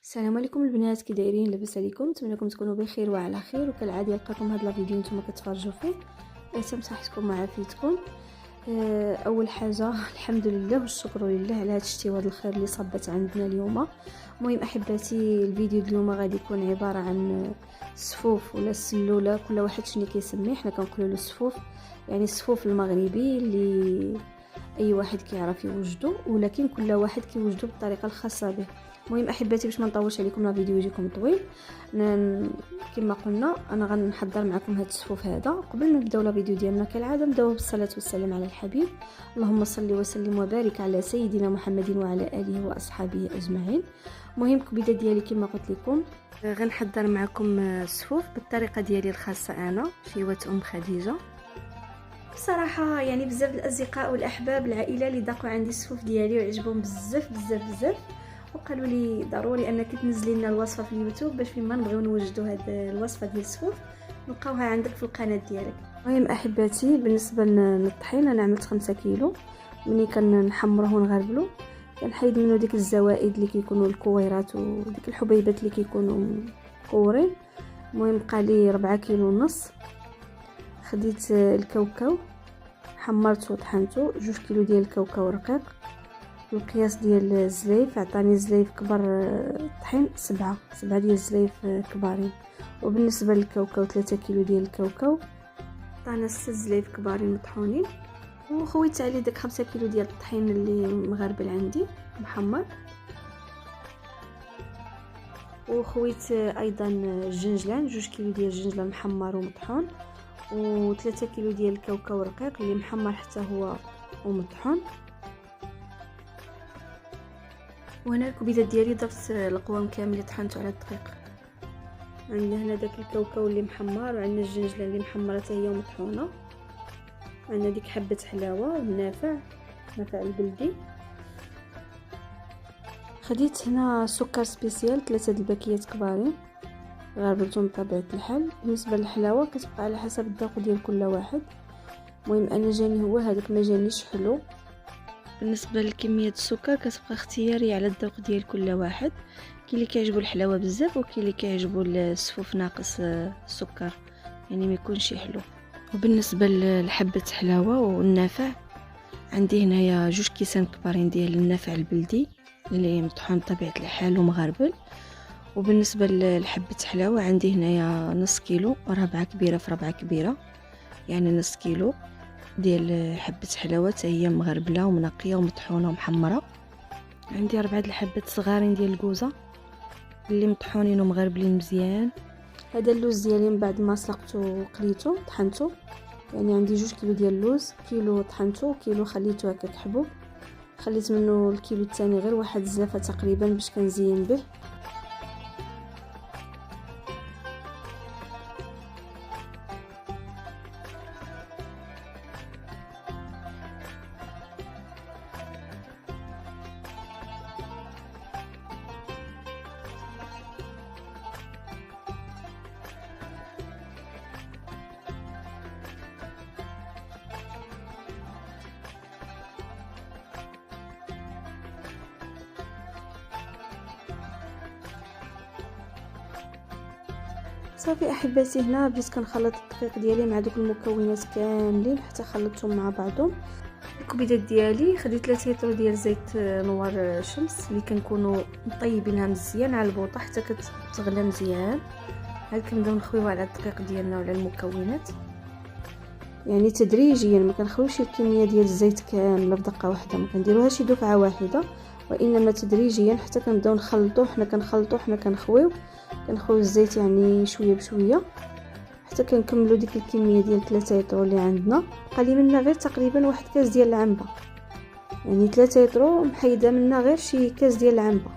السلام عليكم البنات، كي دايرين؟ لاباس عليكم؟ نتمنىكم تكونوا بخير وعلى خير. وكالعاده يلقاكم هذا الفيديو نتوما كتفرجوا فيه تم صحتكم وعافيتكم. اول حاجه الحمد لله والشكر لله على هذا الشتي وهذا الخير اللي صبت عندنا اليوم. المهم احباتي، الفيديو اليوم غادي يكون عباره عن السفوف ولا السلوله، كل واحد شنو كيسميه. حنا كنقولوا له السفوف، يعني السفوف المغربي اللي اي واحد كيعرف يوجدو، ولكن كل واحد كيوجدو بالطريقه الخاصه به. المهم احباتي، باش ما نطولش عليكم الفيديو يجيكم طويل، كما قلنا انا غنحضر معكم هاد السفوف هذا. قبل ما نبداو الفيديو ديالنا كالعاده نبداو بالصلاه والسلام على الحبيب. اللهم صل وسلم وبارك على سيدنا محمد وعلى اله واصحابه اجمعين. المهم الكبيده ديالي كما قلت لكم غنحضر معكم السفوف بالطريقه ديالي الخاصه انا، شيوه ام خديجه. بصراحه يعني بزاف الاصدقاء والاحباب العائله اللي ذاقوا عندي السفوف ديالي وعجبهم بزاف بزاف بزاف، وقالوا لي ضروري انك تنزلي لنا الوصفه في اليوتيوب باش فيما نبغيو نوجدوا هذه الوصفه ديال السفوف نلقاوها عندك في القناه ديالك. المهم احباتي، بالنسبه للطحين انا عملت 5 كيلو. ملي كنحمروه ونغربلو كنحيد منه ديك الزوائد اللي كيكونوا الكويرات وديك الحبيبات اللي كيكونوا مكورين. المهم بقى لي 4 كيلو ونص. خديت الكاوكاو حمرته وطحنته، 2 كيلو ديال الكاوكاو رقيق. القياس ديال الزليف عطاني زليف كبر طحين 7 ديال الزليف كبارين. وبالنسبه للكاوكاو 3 كيلو ديال الكاوكاو عطانا 6 زليف كبارين مطحونين. وخويت عليه داك 5 كيلو ديال الطحين اللي مغربل عندي محمر. وخويت ايضا الجنجلان، 2 كيلو ديال الجنجلان محمر ومطحون، و3 كيلو ديال الكاوكاو رقيق اللي محمر حتى هو ومطحون. وهنا الكبيده ديالي درت القوام كامل اللي طحنته على الدقيق. عندنا هنا داك الكاوكاو اللي محمر، وعندنا الجنجله اللي محمره حتى هي ومطحونه، عندنا ديك حبه حلاوه النافع البلدي. خديت هنا سكر سبيسيال 3 الباكيات كبارين غربلتهم بطبيعه الحال. بالنسبه للحلاوه كتبقى على حسب الذوق ديال كل واحد. المهم انا جاني هو هذاك، ما جانيش حلو. بالنسبه لكميه السكر كتبقى اختياري على الذوق ديال كل واحد. كاين اللي كيعجبو الحلاوه بزاف، وكاين اللي كيعجبو السفوف ناقص السكر، يعني ما يكونش حلو. وبالنسبه لحبه حلاوه والنافع عندي هنايا 2 كيسان كبارين ديال النافع البلدي اللي مطحون بطبيعه الحال ومغربل. وبالنسبه لحبه حلاوه عندي هنايا نص كيلو، 4 كبيره في 4 كبيره، يعني نص كيلو ديال حبه حلاوه حتى هي مغربله ومنقيه ومطحونه ومحمره. عندي 4 الحبات صغارين ديال الكوزه اللي مطحونين ومغربلين مزيان. هذا اللوز ديالي من بعد ما سلقته وقليته طحنته، يعني عندي 2 كيلو ديال اللوز، كيلو طحنته وكيلو خليته هكاك حبوب. خليت منه الكيلو الثاني غير واحد الزلافه تقريبا باش كنزين به. صافي احباتي، هنا بديت كنخلط الدقيق ديالي مع دوك المكونات كاملين حتى خلطتهم مع بعضهم. الكبيدات ديالي خديت 3 لتر ديال زيت نوار الشمس اللي كنكونوا مطيبينها مزيان على البوطه حتى كتغلى مزيان. هاد كنبداو نخويوها على الدقيق ديالنا وعلى المكونات، يعني تدريجيا، ما كنخويوش الكميه ديال الزيت كامله في دقه واحده، ما كنديروهاش دفعه واحده، وانما تدريجيا حتى كنبداو نخلطوا. حنا كنخويو الزيت يعني شويه بشويه حتى كنكملوا ديك الكميه ديال 3 لتر اللي عندنا. بقى لي منا غير تقريبا 1 كاس ديال العنبه، يعني 3 لتر محيده منا غير شي كاس ديال العنبه.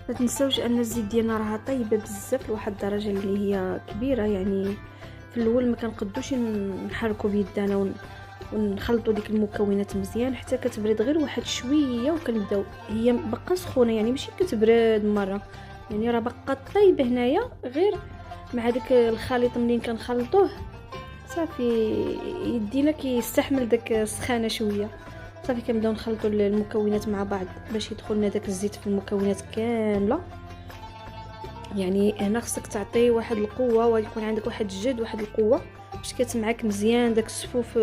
ما تنساوش ان الزيت ديالنا راه طيبه بزاف لواحد الدرجه اللي هي كبيره. يعني في الاول ما كنقدوش نحركوا بيدنا ونخلطوا ديك المكونات مزيان حتى كتبرد غير واحد شويه، وكنبداو هي بقى سخونه، يعني ماشي كتبرد مره، يعني راه باقا طايبه هنايا، غير مع داك الخليط منين كنخلطوه صافي يدينا كيستحمل داك السخانه شويه. صافي كنبداو نخلطوا المكونات مع بعض باش يدخل لنا داك الزيت في المكونات كامله. يعني هنا خصك تعطي واحد القوه ويكون عندك واحد الجهد واحد القوه باش كتمعك مزيان داك الصفوف.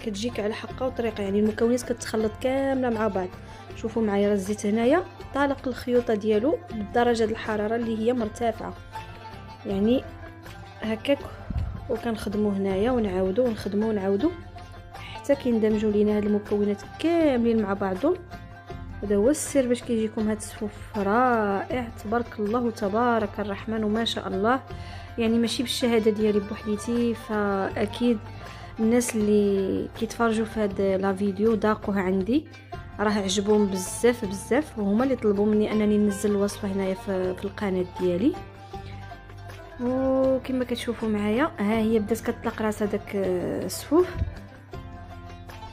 كتجيك على حقه وطريقه، يعني المكونات كتخلط كامله مع بعض. شوفوا معايا راه الزيت هنايا طالق الخيوطه ديالو بدرجه الحراره اللي هي مرتفعه، يعني هكاك. وكنخدموا هنايا ونعاودوا ونخدموا ونعاودوا حتى كيندمجوا لينا هاد المكونات كاملين مع بعضهم. هذا هو السر باش كيجيكم هاد الصفوف رائع تبارك الله تبارك الرحمن وما شاء الله. يعني ماشي بالشهاده ديالي بوحديتي، فاكيد الناس اللي كيتفرجوا في هاد لا فيديو ذاقوها عندي راه عجبهم بزاف بزاف، وهما اللي طلبوا مني انني ننزل الوصفه هنايا في القناه ديالي. وكما كتشوفوا معايا ها هي بدات كتطلق راسها داك الصفوف.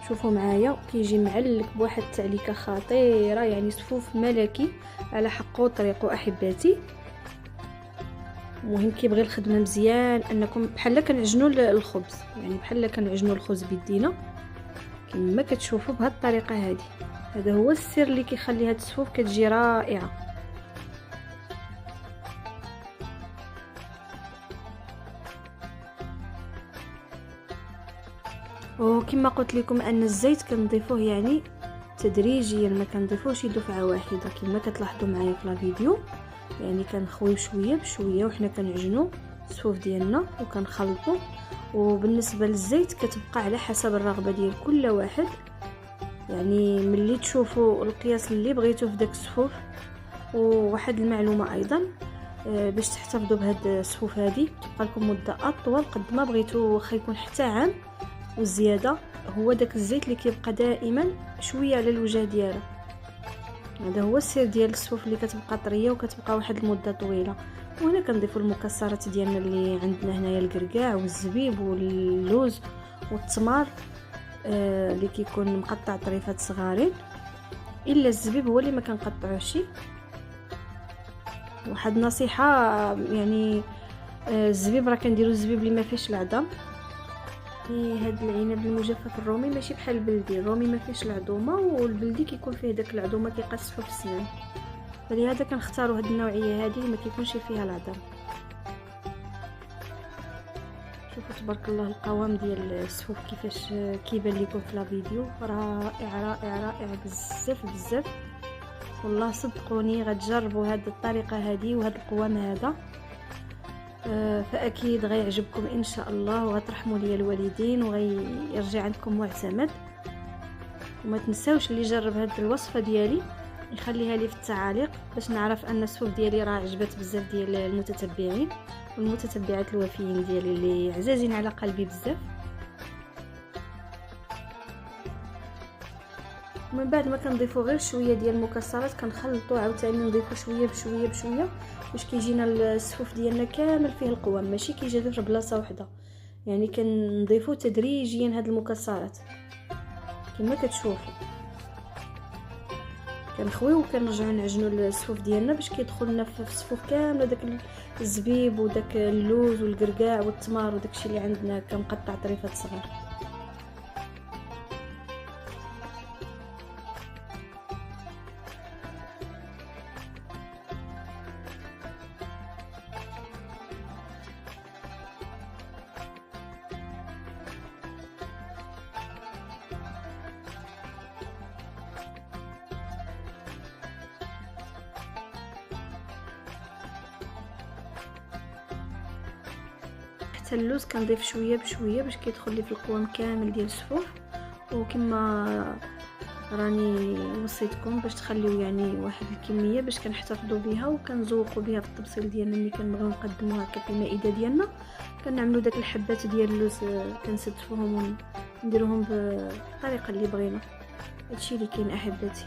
شوفوا معايا كيجي معلك بواحد التعليكه خطيره، يعني صفوف ملكي على حقه وطريقه احباتي. مهم كيبغي الخدمه مزيان انكم بحال كنعجنوا الخبز، يعني بحال كنعجنوا الخبز بيدينا كما كتشوفوا بهذه الطريقه هذه. هذا هو السر اللي كيخلي هاد الصفوف كتجي رائعه. وكما قلت لكم ان الزيت كنضيفوه يعني تدريجيا، ما كنضيفوش دفعه واحده كما كتلاحظوا معايا في الفيديو. يعني كنخويو شويه بشويه وحنا كنعجنوا الصفوف ديالنا وكنخلطوا. وبالنسبه للزيت كتبقى على حسب الرغبه ديال كل واحد، يعني ملي تشوفوا القياس اللي بغيتو في داك الصفوف. وواحد المعلومه ايضا باش تحتفظوا بهاد الصفوف هذه تبقى لكم مده اطول قد ما بغيتو، واخا يكون حتى عام والزياده، هو داك الزيت اللي كيبقى دائما شويه على الوجه ديالها. هذا هو السر ديال الصفوف اللي كتبقى طريه وكتبقى واحد المده طويله. وهنا كنضيفوا المكسرات ديالنا اللي عندنا هنايا، الكركاع والزبيب واللوز والتمر اللي كيكون مقطع طريفات صغارين، الا الزبيب هو اللي ما كنقطعوش. واحد نصيحه يعني الزبيب راه كنديروا الزبيب اللي ما فيهش العظم. هاد العنب المجفف الرومي ماشي بحال البلدي، الرومي ما فيهش العظومه والبلدي كيكون فيه داك العظومه كيقصحوا في السنان، فلهذا كنختاروا هاد النوعيه هذه ما كيكونش فيها العظم. شوفوا تبارك الله القوام ديال الصفوف كيفاش كيبان لكم في لا فيديو، رائع رائع رائع بزاف بزاف. والله صدقوني غتجربوا هاد الطريقه هذه وهاد القوام هذا فاكيد غيعجبكم ان شاء الله، وغترحموا لي الوالدين وغيرجع عندكم معتمد. وما تنساوش اللي جرب هاد الوصفه ديالي يخليها لي في التعاليق باش نعرف ان الصفوف ديالي راه عجبت بزاف ديال المتتبعين والمتتبعات الوفيين ديالي اللي عزازين على قلبي بزاف. ومن بعد ما كنضيفوا غير شويه ديال المكسرات كنخلطوا عاوتاني نضيفوا شويه بشويه بشويه باش كيجينا الصفوف ديالنا كامل فيه القوام، ماشي كيجي غير في بلاصه واحده. يعني كنضيفوا تدريجيا هاد المكسرات كما كتشوفوا. كنخويو وكنرجعوا نعجنوا الصفوف ديالنا باش كيدخل لنا في الصفوف كامله داك الزبيب وداك اللوز والكركاع والتمر وداكشي اللي عندنا كنقطع طريفات صغار. حتى اللوز كنضيف شويه بشويه باش كيدخل لي في القوام كامل ديال الصفوف. وكما راني وصيتكم باش تخليو يعني واحد الكميه باش كنحتفظوا بها وكنزوقوا بها في الطبسيل ديالنا ملي كنبغيو نقدموها هكا في المائده ديالنا. كنعملوا داك الحبات ديال اللوز كنستفوهم ونديروهم بالطريقه اللي بغينا. هادشي اللي كاين احباتي.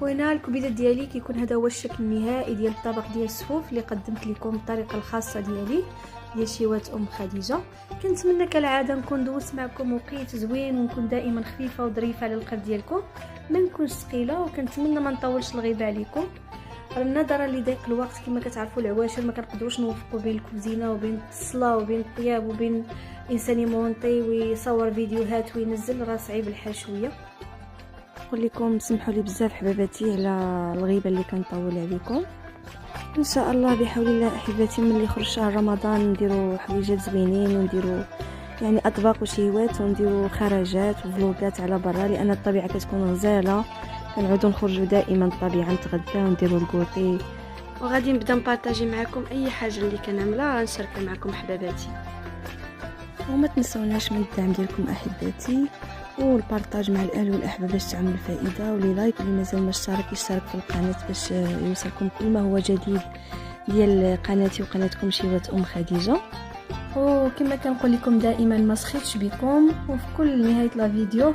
وهنا الكبيده ديالي كيكون هذا هو الشكل النهائي ديال الطبق ديال السفوف اللي قدمت لكم بالطريقه الخاصه ديالي ديال شيوات ام خديجه. كنتمنى كالعاده نكون دوزت معكم وقت زوين ونكون دائما خفيفه وظريفه على القلب ديالكم، ما نكونش ثقيله، وكنتمنى ما نطولش الغيبه عليكم نظرا لضيق الوقت. كما كتعرفوا العواشر ما كنقدروش نوفقوا بين الكوزينه وبين الصلاه وبين الطياب وبين انسان يمونطي ويصور فيديوهات وينزل، راه صعيب الحال شويه. نقول لكم سمحوا لي بزاف حباباتي على الغيبه اللي كنطول عليكم. ان شاء الله بحول الله احباتي ملي يخرج شهر رمضان نديروا حويجات زوينين ونديروا يعني اطباق وشيوات ونديروا خرجات وفلوقات على برا، لان الطبيعه كتكون غزاله. كنعودوا نخرجوا دائما الطبيعه نتغدى ونديروا الكوطي، وغادي نبدا نبارطاجي معكم اي حاجه اللي كنعملها نشاركها معكم حباباتي. وما تنسوناش من الدعم ديالكم احباتي والبارطاج مع الاهل والاحباب باش تعملوا الفائده، ولي لايك واللي مازال ما اشترك يشترك في القناه باش يوصلكم كل ما هو جديد ديال قناتي وقناتكم شيوات ام خديجه. وكما كنقول لكم دائما ما سخيتش بكم، وفي كل نهايه لا فيديو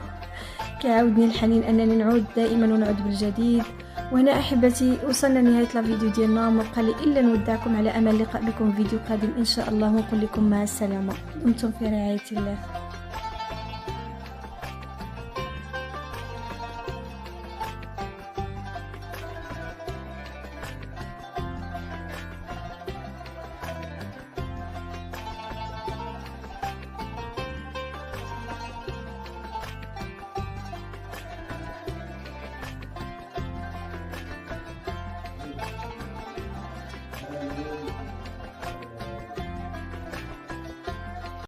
كيعاودني الحنين انني نعود دائما ونعود بالجديد. وهنا احبتي وصلنا لنهايه لا فيديو ديالنا، ما بقى لي الا نودعكم على امل اللقاء بكم في فيديو قادم ان شاء الله، ونقول لكم مع السلامه، دمتم في رعايه الله.